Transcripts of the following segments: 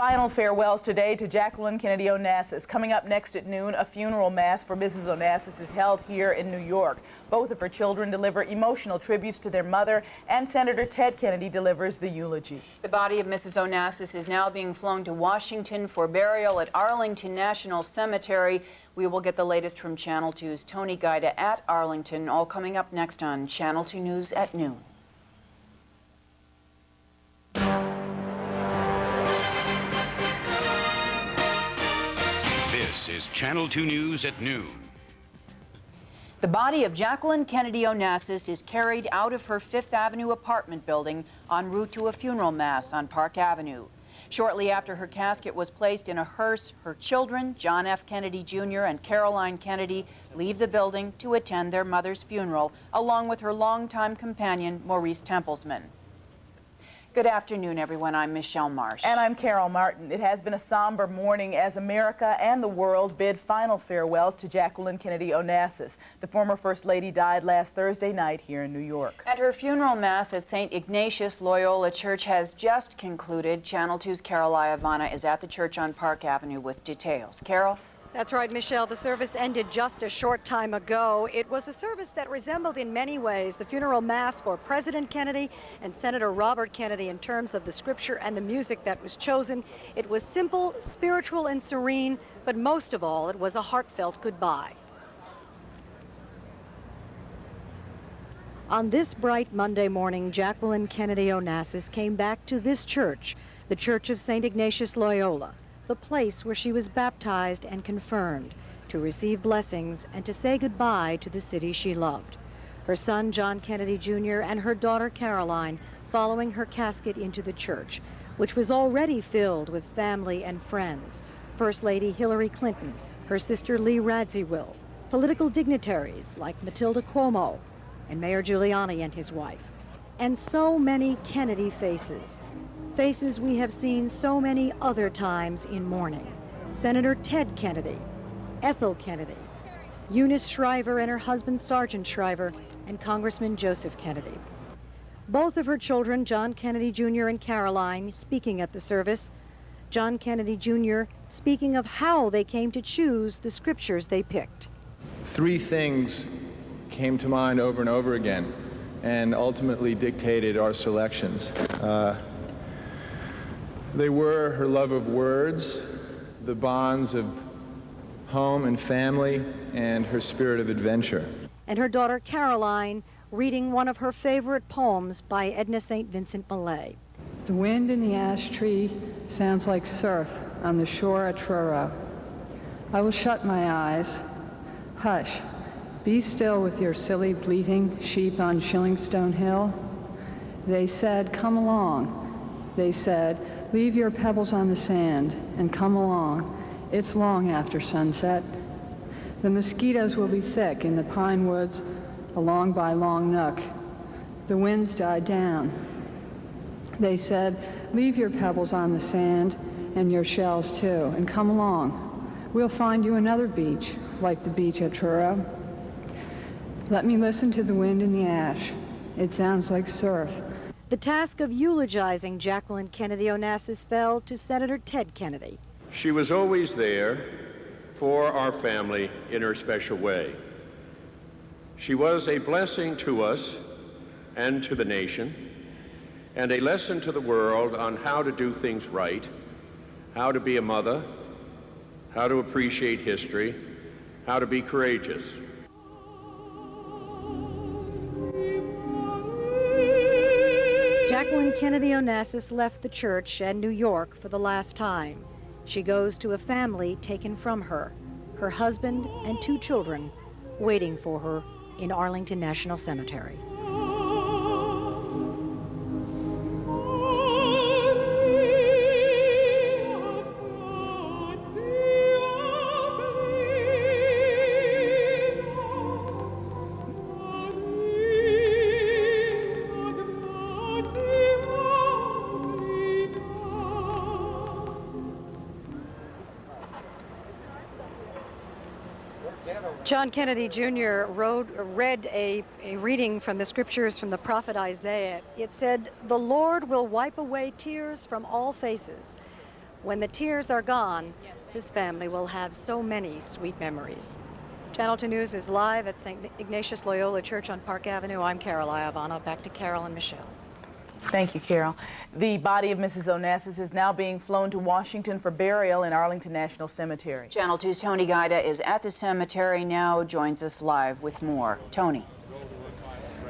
Final farewells today to Jacqueline Kennedy Onassis. Coming up next at noon, a funeral mass for Mrs. Onassis is held here in New York. Both of her children deliver emotional tributes to their mother, and Senator Ted Kennedy delivers the eulogy. The body of Mrs. Onassis is now being flown to Washington for burial at Arlington National Cemetery. We will get the latest from Channel 2's Tony Guida at Arlington, all coming up next on Channel 2 News at noon. This is Channel 2 News at noon. The body of Jacqueline Kennedy Onassis is carried out of her Fifth Avenue apartment building en route to a funeral mass on Park Avenue. Shortly after her casket was placed in a hearse, her children, John F. Kennedy Jr. and Caroline Kennedy, leave the building to attend their mother's funeral, along with her longtime companion, Maurice Templesman. Good afternoon, everyone. I'm Michele Marsh. And I'm Carol Martin. It has been a somber morning as America and the world bid final farewells to Jacqueline Kennedy Onassis. The former First Lady died last Thursday night here in New York. And her funeral mass at St. Ignatius Loyola Church has just concluded. Channel 2's Carol Iovanna is at the church on Park Avenue with details. Carol? That's right, Michelle. The service ended just a short time ago. It was a service that resembled in many ways the funeral mass for President Kennedy and Senator Robert Kennedy in terms of the scripture and the music that was chosen. It was simple, spiritual, and serene, but most of all, it was a heartfelt goodbye. On this bright Monday morning, Jacqueline Kennedy Onassis came back to this church, the Church of St. Ignatius Loyola, the place where she was baptized and confirmed, to receive blessings and to say goodbye to the city she loved. Her son, John Kennedy Jr., and her daughter, Caroline, following her casket into the church, which was already filled with family and friends. First Lady Hillary Clinton, her sister Lee Radziwill, political dignitaries like Matilda Cuomo, and Mayor Giuliani and his wife, and so many Kennedy faces. Faces we have seen so many other times in mourning. Senator Ted Kennedy, Ethel Kennedy, Eunice Shriver and her husband Sergeant Shriver, and Congressman Joseph Kennedy. Both of her children, John Kennedy Jr. and Caroline, speaking at the service. John Kennedy Jr. speaking of how they came to choose the scriptures they picked. Three things came to mind over and over again and ultimately dictated our selections. They were her love of words, the bonds of home and family, and her spirit of adventure. And her daughter Caroline reading one of her favorite poems by Edna St. Vincent Millay. The wind in the ash tree sounds like surf on the shore at Truro. I will shut my eyes. Hush, be still with your silly bleating sheep on Shillingstone Hill. They said, come along. They said, leave your pebbles on the sand and come along. It's long after sunset. The mosquitoes will be thick in the pine woods along by Long Nook. The winds died down. They said, leave your pebbles on the sand and your shells too, and come along. We'll find you another beach, like the beach at Truro. Let me listen to the wind in the ash. It sounds like surf. The task of eulogizing Jacqueline Kennedy Onassis fell to Senator Ted Kennedy. She was always there for our family in her special way. She was a blessing to us and to the nation, and a lesson to the world on how to do things right, how to be a mother, how to appreciate history, how to be courageous. Jacqueline Kennedy Onassis left the church and New York for the last time. She goes to a family taken from her, her husband and two children waiting for her in Arlington National Cemetery. John Kennedy Jr. read a reading from the scriptures from the prophet Isaiah. It said, "The Lord will wipe away tears from all faces. When the tears are gone, this family will have so many sweet memories. Channel 2 News is live at St. Ignatius Loyola Church on Park Avenue. I'm Carol Iovanna. Back to Carol and Michelle. Thank you, Carol. The body of Mrs. Onassis is now being flown to Washington for burial in Arlington National Cemetery. Channel 2's Tony Guida is at the cemetery now, joins us live with more. Tony.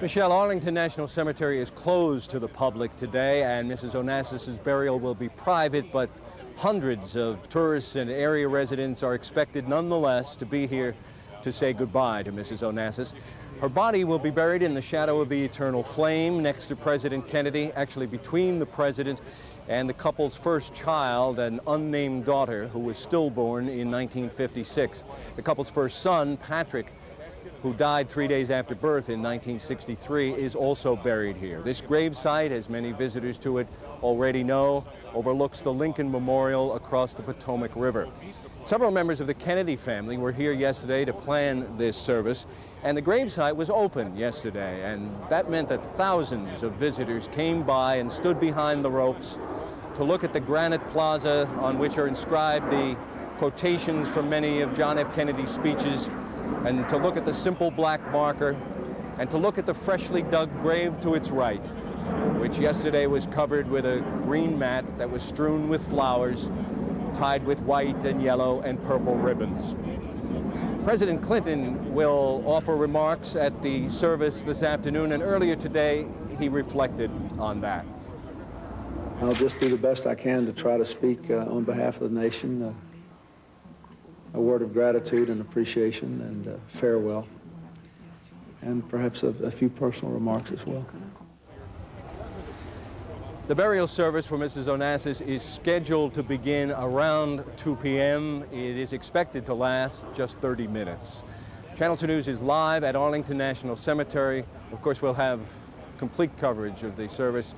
Michelle, Arlington National Cemetery is closed to the public today, and Mrs. Onassis' burial will be private, but hundreds of tourists and area residents are expected nonetheless to be here to say goodbye to Mrs. Onassis. Her body will be buried in the shadow of the eternal flame next to President Kennedy, actually between the president and the couple's first child, an unnamed daughter who was stillborn in 1956. The couple's first son, Patrick, who died 3 days after birth in 1963, is also buried here. This gravesite, as many visitors to it already know, overlooks the Lincoln Memorial across the Potomac River. Several members of the Kennedy family were here yesterday to plan this service, and the gravesite was open yesterday, and that meant that thousands of visitors came by and stood behind the ropes to look at the granite plaza on which are inscribed the quotations from many of John F. Kennedy's speeches, and to look at the simple black marker, and to look at the freshly dug grave to its right, which yesterday was covered with a green mat that was strewn with flowers, tied with white and yellow and purple ribbons. President Clinton will offer remarks at the service this afternoon, and earlier today he reflected on that. I'll just do the best I can to try to speak on behalf of the nation. A word of gratitude and appreciation and farewell, and perhaps a few personal remarks as well. The burial service for Mrs. Onassis is scheduled to begin around 2 p.m. It is expected to last just 30 minutes. Channel 2 News is live at Arlington National Cemetery. Of course, we'll have complete coverage of the service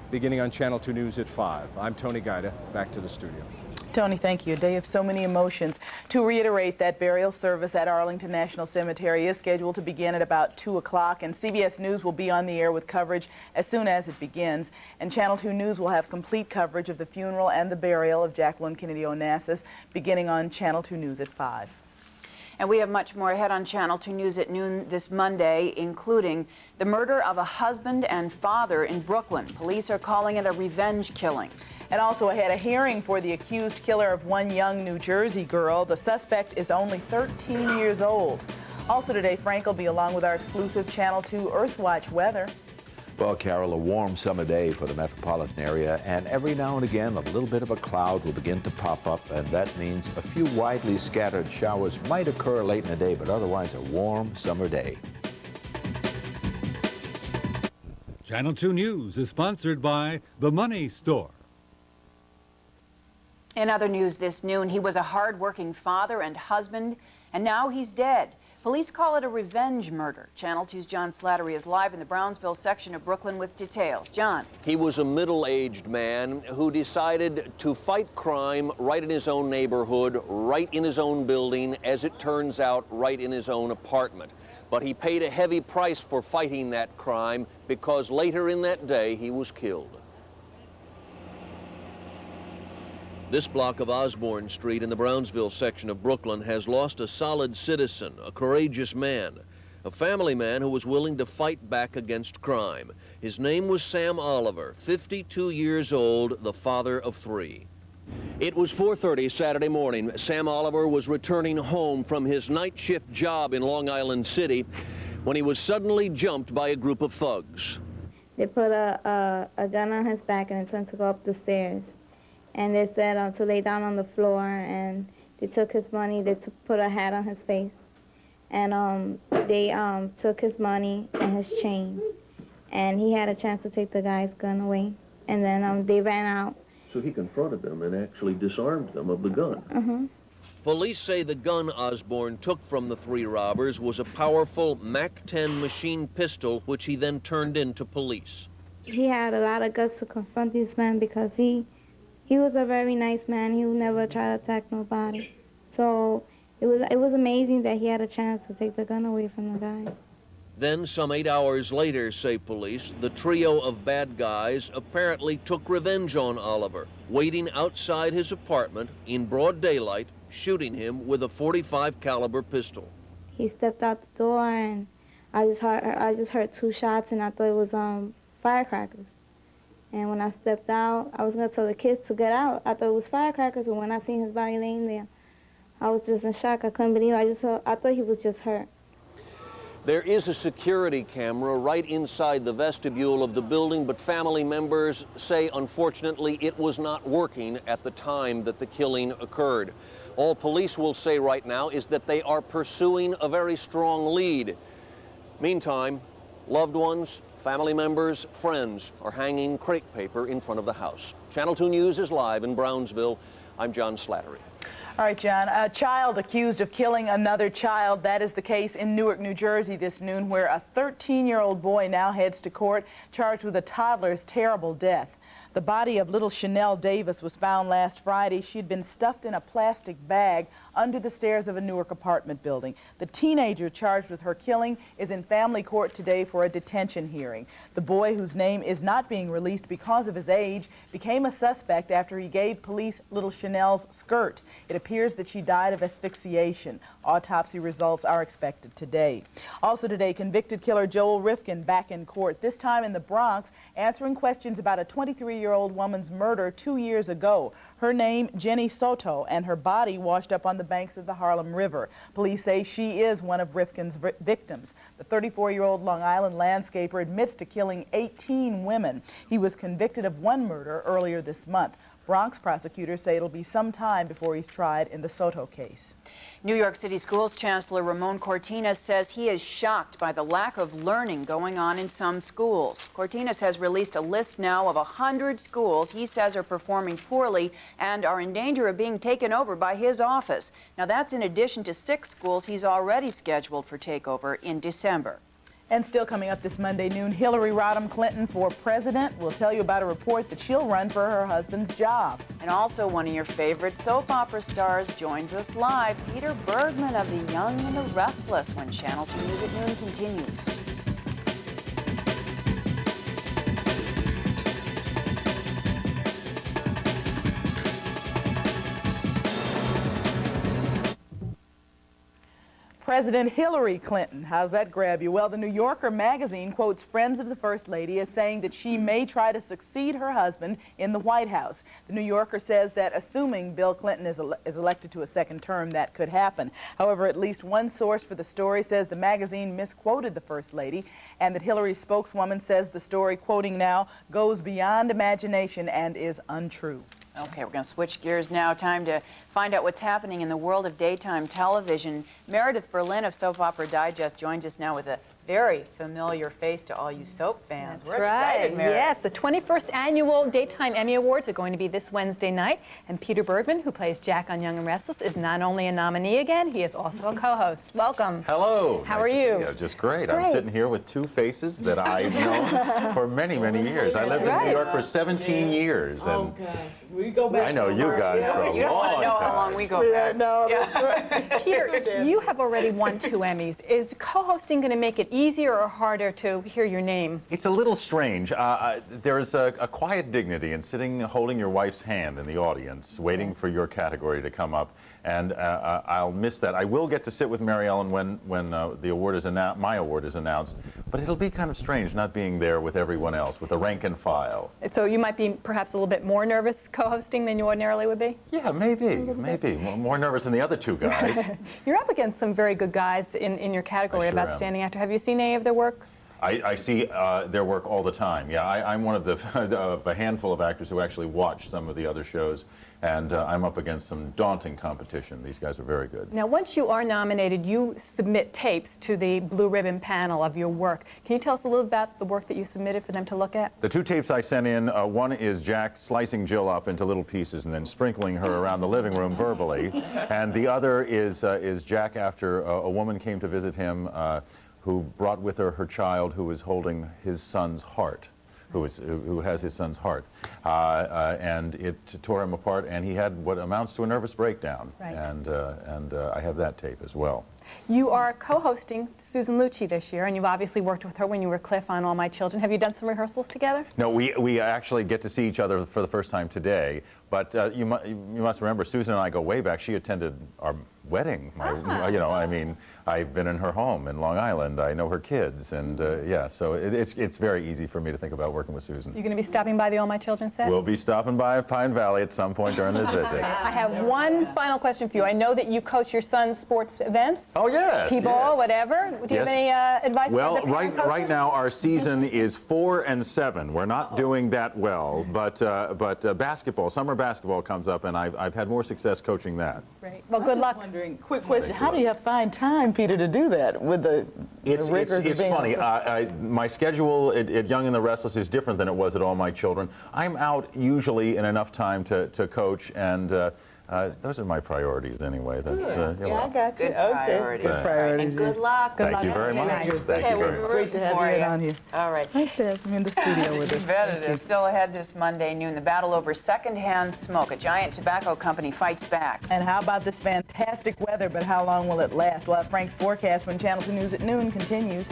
beginning on Channel 2 News at 5. I'm Tony Guida. Back to the studio. Tony, thank you. A day of so many emotions. To reiterate, that burial service at Arlington National Cemetery is scheduled to begin at about 2 o'clock, and CBS News will be on the air with coverage as soon as it begins. And Channel 2 News will have complete coverage of the funeral and the burial of Jacqueline Kennedy Onassis beginning on Channel 2 News at 5. And we have much more ahead on Channel 2 News at noon this Monday, including the murder of a husband and father in Brooklyn. Police are calling it a revenge killing. And also ahead, a hearing for the accused killer of one young New Jersey girl. The suspect is only 13 years old. Also today, Frank will be along with our exclusive Channel 2 Earthwatch weather. Well, Carol, a warm summer day for the metropolitan area, and every now and again a little bit of a cloud will begin to pop up, and that means a few widely scattered showers might occur late in the day, but otherwise a warm summer day. Channel 2 News is sponsored by The Money Store. In other news this noon, he was a hard-working father and husband, and now he's dead. Police call it a revenge murder. Channel 2's John Slattery is live in the Brownsville section of Brooklyn with details. John. He was a middle-aged man who decided to fight crime right in his own neighborhood, right in his own building, as it turns out, right in his own apartment. But he paid a heavy price for fighting that crime because later in that day he was killed. This block of Osborne Street in the Brownsville section of Brooklyn has lost a solid citizen, a courageous man, a family man who was willing to fight back against crime. His name was Sam Oliver, 52 years old, the father of 3. It was 4:30 Saturday morning. Sam Oliver was returning home from his night shift job in Long Island City when he was suddenly jumped by a group of thugs. They put a gun on his back and told him to go up the stairs. And they said to lay down on the floor, and they took his money. They put a hat on his face, and they took his money and his chain, and he had a chance to take the guy's gun away, and then they ran out. So he confronted them and actually disarmed them of the gun. Police say the gun Osborne took from the 3 robbers was a powerful MAC-10 machine pistol, which he then turned in to police. He had a lot of guts to confront these men because he was a very nice man. He would never try to attack nobody. So it was amazing that he had a chance to take the gun away from the guy. Then, some 8 hours later, say police, the trio of bad guys apparently took revenge on Oliver, waiting outside his apartment in broad daylight, shooting him with a .45 caliber pistol. He stepped out the door, and I just heard 2 shots, and I thought it was firecrackers. And when I stepped out, I was gonna tell the kids to get out. I thought it was firecrackers, and when I seen his body laying there, I was just in shock. I couldn't believe it. I thought he was just hurt. There is a security camera right inside the vestibule of the building, but family members say, unfortunately, it was not working at the time that the killing occurred. All police will say right now is that they are pursuing a very strong lead. Meantime, loved ones, family members, friends are hanging crepe paper in front of the house. Channel 2 News is live in Brownsville. I'm John Slattery. All right, John, a child accused of killing another child. That is the case in Newark, New Jersey this noon, where a 13-year-old boy now heads to court charged with a toddler's terrible death. The body of little Chanel Davis was found last Friday. She'd been stuffed in a plastic bag under the stairs of a Newark apartment building. The teenager charged with her killing is in family court today for a detention hearing. The boy, whose name is not being released because of his age, became a suspect after he gave police little Chanel's skirt. It appears that she died of asphyxiation. Autopsy results are expected today. Also today, convicted killer Joel Rifkin back in court, this time in the Bronx, answering questions about a 23-year-old woman's murder 2 years ago. Her name, Jenny Soto, and her body washed up on the banks of the Harlem River. Police say she is one of Rifkin's victims. The 34-year-old Long Island landscaper admits to killing 18 women. He was convicted of 1 murder earlier this month. Bronx prosecutors say it'll be some time before he's tried in the Soto case. New York City Schools Chancellor Ramon Cortinas says he is shocked by the lack of learning going on in some schools. Cortinas has released a list now of 100 schools he says are performing poorly and are in danger of being taken over by his office. Now that's in addition to 6 schools he's already scheduled for takeover in December. And still coming up this Monday noon, Hillary Rodham Clinton for president. We'll tell you about a report that she'll run for her husband's job. And also one of your favorite soap opera stars joins us live, Peter Bergman of The Young and the Restless, when Channel 2 News at Noon continues. President Hillary Clinton, how's that grab you? Well, the New Yorker magazine quotes friends of the First Lady as saying that she may try to succeed her husband in the White House. The New Yorker says that assuming Bill Clinton is elected to a second term, that could happen. However, at least one source for the story says the magazine misquoted the First Lady, and that Hillary's spokeswoman says the story, quoting now, goes beyond imagination and is untrue. Okay, we're going to switch gears now. Time to find out what's happening in the world of daytime television. Meredith Bergen of Soap Opera Digest joins us now with a very familiar face to all you soap fans. That's We're excited, Meredith. Yes, the 21st Annual Daytime Emmy Awards are going to be this Wednesday night, and Peter Bergman, who plays Jack on Young and Restless, is not only a nominee again, he is also a co-host. Welcome. Hello. How are you? Just great. I'm sitting here with 2 faces that I've known for many, many years. I lived in New York for 17 years. And oh, gosh. We go back. I know you guys for a long time. You don't want to know how long we go back. No, that's right. Peter, you have already won 2 Emmys. Is co-hosting going to make it easier or harder to hear your name? It's a little strange. There's a quiet dignity in sitting holding your wife's hand in the audience, waiting for your category to come up. And I'll miss that. I will get to sit with Mary Ellen when the award is my award is announced, but it'll be kind of strange not being there with everyone else, with the rank and file. So you might be perhaps a little bit more nervous co-hosting than you ordinarily would be? Yeah, maybe. More nervous than the other 2 guys. You're up against some very good guys in your category of outstanding actor. Have you seen any of their work? I see their work all the time. Yeah, I'm one of the handful of actors who actually watch some of the other shows, and I'm up against some daunting competition. These guys are very good. Now, once you are nominated, you submit tapes to the Blue Ribbon panel of your work. Can you tell us a little about the work that you submitted for them to look at? The 2 tapes I sent in, one is Jack slicing Jill up into little pieces and then sprinkling her around the living room verbally, and the other is Jack after a woman came to visit him who brought with her child who was holding his son's heart. who has his son's heart. And it tore him apart, and he had what amounts to a nervous breakdown. Right. And I have that tape as well. You are co-hosting Susan Lucci this year, and you've obviously worked with her when you were Cliff on All My Children. Have you done some rehearsals together? No, we actually get to see each other for the first time today. But you must remember, Susan and I go way back. She attended our wedding. You know, I mean, I've been in her home in Long Island. I know her kids, and yeah, so it's very easy for me to think about working with Susan. You're going to be stopping by the All My Children set? We'll be stopping by Pine Valley at some point during this visit. I have one final question for you. I know that you coach your son's sports events. Oh, yes. T-ball, yes. whatever. Do you have any advice for the parent coaches? Right now our season is 4 and 7. We're not doing that well, but basketball, summer basketball comes up, and I've had more success coaching that. Great. Well, good luck. Wondering, quick question: how do you find time, Peter, to do that with the rigors of being? It's funny. My schedule at Young and the Restless is different than it was at All My Children. I'm out usually in enough time to coach, and those are my priorities anyway. That's, yeah, I got you. Good okay. priorities. Good priorities. And good luck. Thank you very much. Thank you very much. Great to have you on here. All right. Nice to have you in the studio with us. You bet it is. Still ahead this Monday noon, the battle over secondhand smoke. A giant tobacco company fights back. And how about this fantastic weather, but how long will it last? We'll have Frank's forecast when Channel 2 News at noon continues.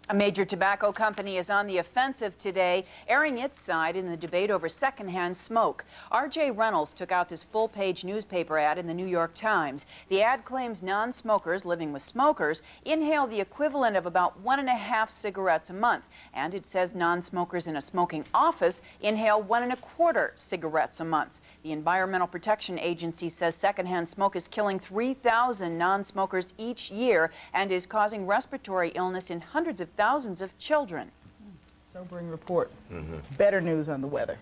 A major tobacco company is on the offensive today, airing its side in the debate over secondhand smoke. R.J. Reynolds took out this full-page newspaper ad in the New York Times. The ad claims non-smokers living with smokers inhale the equivalent of about 1.5 cigarettes a month. And it says non-smokers in a smoking office inhale 1.25 cigarettes a month. The Environmental Protection Agency says secondhand smoke is killing 3,000 non-smokers each year and is causing respiratory illness in hundreds of thousands of children. Sobering report. Better news on the weather.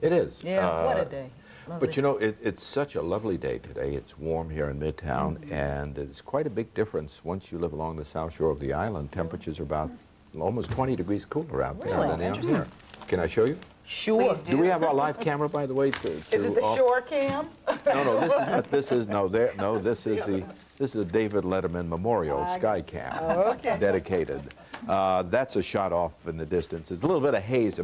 It is. Yeah, what a day. Lovely. But you know, it's such a lovely day today. It's warm here in Midtown, and it's quite a big difference once you live along the south shore of the island. Temperatures are about almost 20 degrees cooler out there than they are here. Can I show you? Sure. Please do. Do we have our live camera, by the way? Is it the shore cam? No, this is not. This is this is the David Letterman Memorial Sky Cam, dedicated. That's a shot off in the distance. There's a little bit of haze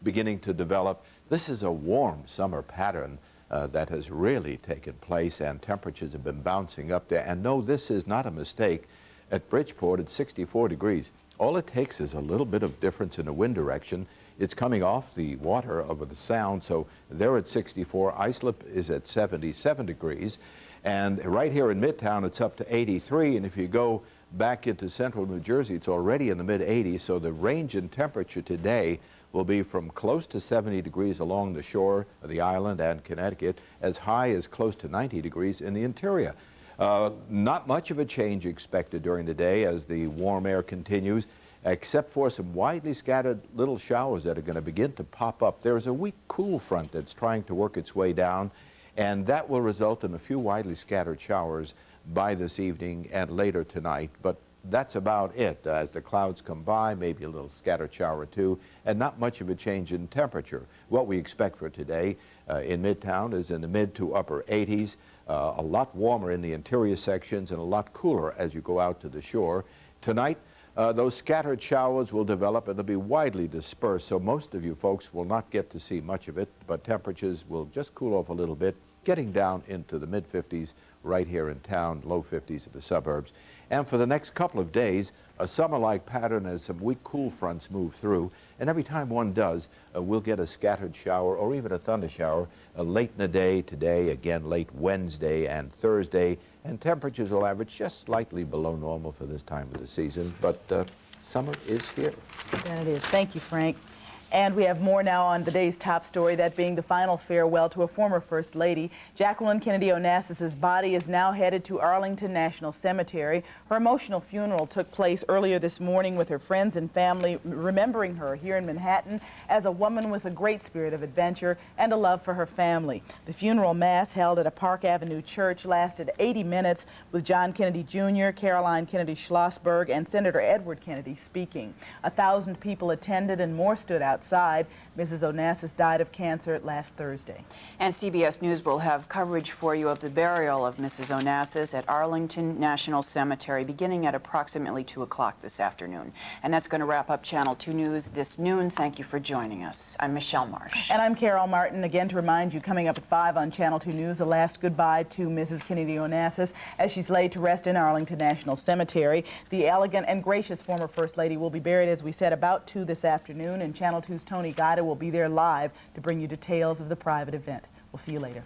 beginning to develop. This is a warm summer pattern that has really taken place, and temperatures have been bouncing up there. And no, this is not a mistake. At Bridgeport, it's 64 degrees. All it takes is a little bit of difference in the wind direction. It's coming off the water over the sound, so they're at 64. Islip is at 77 degrees. And right here in Midtown, it's up to 83. And if you go back into central New Jersey, it's already in the mid-80s. So the range in temperature today will be from close to 70 degrees along the shore of the island and Connecticut, as high as close to 90 degrees in the interior. Not much of a change expected during the day as the warm air continues, except for some widely scattered little showers that are going to begin to pop up. There's a weak cool front that's trying to work its way down, and that will result in a few widely scattered showers by this evening and later tonight. But that's about it. As the clouds come by, maybe a little scattered shower or two, and not much of a change in temperature. What we expect for today in Midtown is in the mid to upper 80s, a lot warmer in the interior sections and a lot cooler as you go out to the shore. Tonight, those scattered showers will develop and they'll be widely dispersed, so most of you folks will not get to see much of it, but temperatures will just cool off a little bit, getting down into the mid-50s right here in town, low 50s in the suburbs. And for the next couple of days, a summer-like pattern as some weak cool fronts move through, and every time one does, we'll get a scattered shower or even a thunder shower late in the day today, again late Wednesday and Thursday, and temperatures will average just slightly below normal for this time of the season, but summer is here. That it is. Thank you, Frank. And we have more now on the day's top story, that being the final farewell to a former First Lady. Jacqueline Kennedy Onassis' body is now headed to Arlington National Cemetery. Her emotional funeral took place earlier this morning with her friends and family, remembering her here in Manhattan as a woman with a great spirit of adventure and a love for her family. The funeral mass, held at a Park Avenue church, lasted 80 minutes with John Kennedy Jr., Caroline Kennedy Schlossberg, and Senator Edward Kennedy speaking. 1,000 people attended and more stood out outside. Mrs. Onassis died of cancer last Thursday. And CBS News will have coverage for you of the burial of Mrs. Onassis at Arlington National Cemetery beginning at approximately 2 o'clock this afternoon. And that's going to wrap up Channel 2 News this noon. Thank you for joining us. I'm Michele Marsh. And I'm Carol Martin. Again, to remind you, coming up at 5 on Channel 2 News, a last goodbye to Mrs. Kennedy Onassis as she's laid to rest in Arlington National Cemetery. The elegant and gracious former First Lady will be buried, as we said, about 2 this afternoon, and Channel 2's Tony Guida will be there live to bring you details of the private event. We'll see you later.